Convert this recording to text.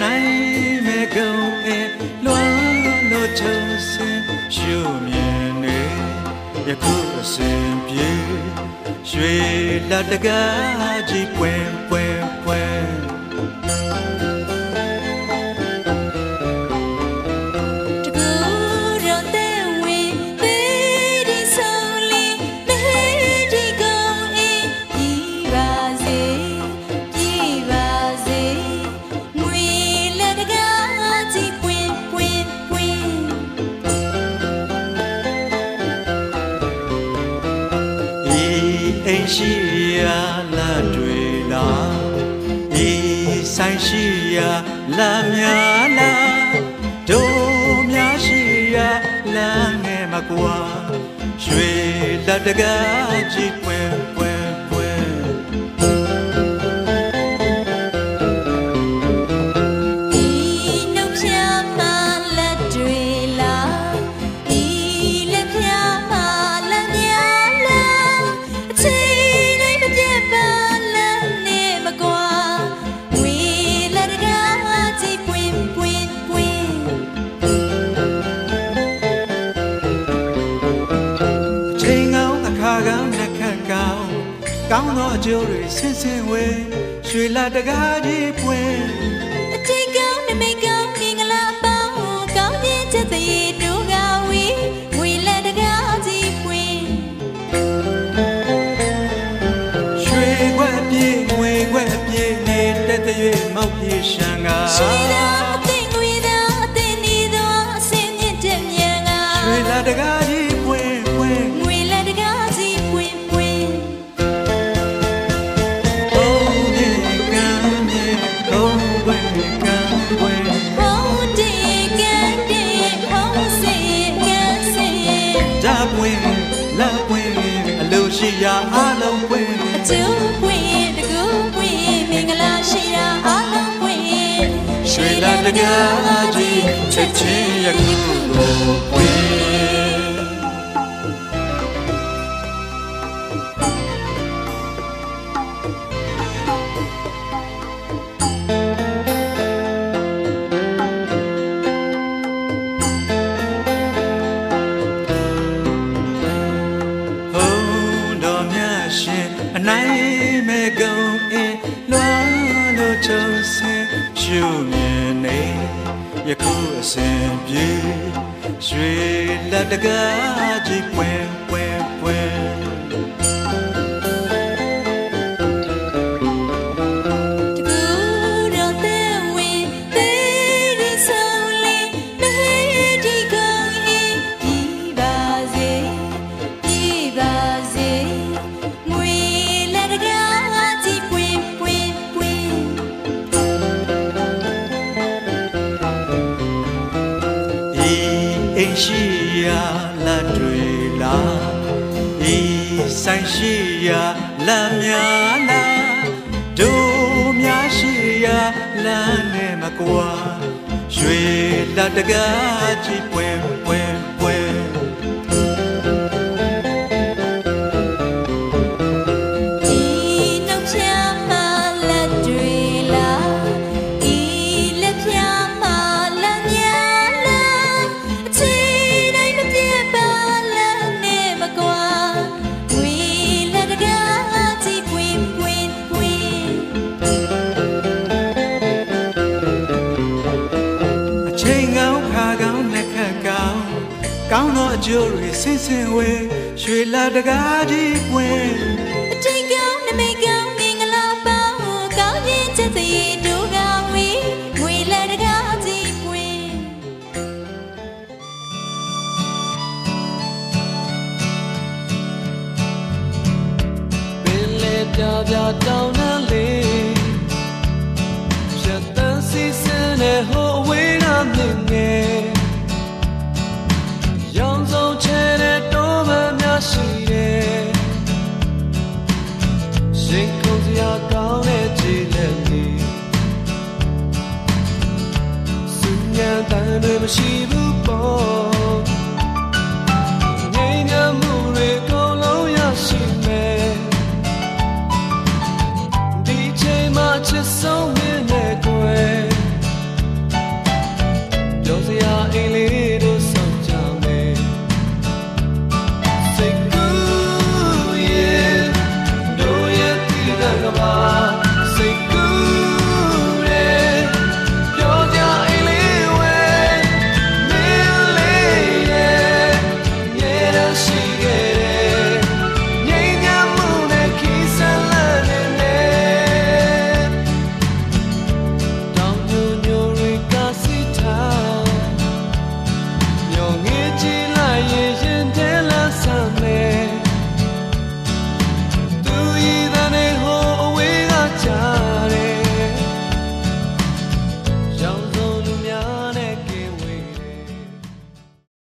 နိုင်မဲ့ကုံအဲလွမ်းလို့ချုံစင်ရှုမြင်နေယခုအစဉ်ပြေရွှေလက်တကားကြီးပွင့်ပွင့်ပွင့်အိမ်ရှိရာလာတွေလားဤဆိုင်ရှိရာလာများလားတို့များရှိရာလာငယ်မကွာရွှေလက်တကားကြီးပွင့်ပွင့်ပွင့်ဤနှုတ်ဖြာမှာလက်တွေလားဤလက်ဖြာမှာလက်များလားအချိန်တိုင်းမပြတ်ပါလက်နဲ့မကွာဝေလက်တကားကြီးပွင့်ပွင့်ပွင့်ချိန်ကောင်းအခါကောင်းနှက်ခတ်ကောင်းကောင်းသောအကျိုးတွေဆင်းဆင်းဝေရွှေလက်တကားကြီးပွင့်အချိန်ကောင်းနမိတ်ကောင်းမင်္ဂလာပေါင်းကောင်းခြင်းချက်သေးတို့ကဝေဝေလက်တကားကြီးပွင့်ရွှေခွက်ပြေးငွေခွက်ပြေးနေတဲ့တရွေမောက်ပြေရှန်ကရှိတာအသိငွေသာအသိနေသောအစင်းမြင့်တဲ့မြန်ကရွှေလက်တကားကြီးပွင့်ပွင့်ငွေလက်တကားကြီးပွင့်ပွင့်ဘုံမြေကမ်းမြေဘုံပွင့်ကမ်းပွင့်ဟောတေကန်တေဟောစေကန်စေဓာပွင့်လက်ပွင့်အလိုရှိရာအလုံးပွင့်အကျိုးပွင့်တကူပွင့်မင်္ဂလာရှိရာအလုံးပွင့်ရွှေလက်တကားကြီးချက်ချင်းယခုကိုပွင့်အနိုင်မဲ့ကုံအင်းလွမ်းလို့ချုံစင်ရှုမြင်နေယခုအစဉ်ပြေရွှေလက်တကားကြီးပွင့်ပွင့်ပွင့်အိမ်ရှိရာလက်တွေလားဤဆိုင်ရှိရာလက်များလားတို့များရှိရာလမ်းနဲ့မကွာရွှေလက်တကားကြီးပွင့်ပွင့်ပွင့်ကောင်းသောအကျိုးတွေဆင်းဆင်းဝေရွှေလက်တကားကြီးပွင့်အချိန်ကောင်းနမိတ်ကောင်းမင်္ဂလာပေါင်းကောင်းခြင်းချက်သေးတို့ကဝေငွေလက်တကားကြီးပွင့်ပင်လေပြပြတောင်းနှလေးရတန်စီစင်းနဲ့ဟိုအဝေးကမြင်ငယ်ရောင်စုံချဲတဲ့တော်မများရှိတယ်ရှင်ကုန်စရာကောင်းတဲ့ခြေလက်လေးစုညံတန်တွေမရှိဘူးပေါ့ငြိမ်းချမ်းမှုတွေကုန်လုံးရရှိမယ်ဒီချိန်မှာချစ်ဆုံးမင်းနဲ့ကွယ် မှာ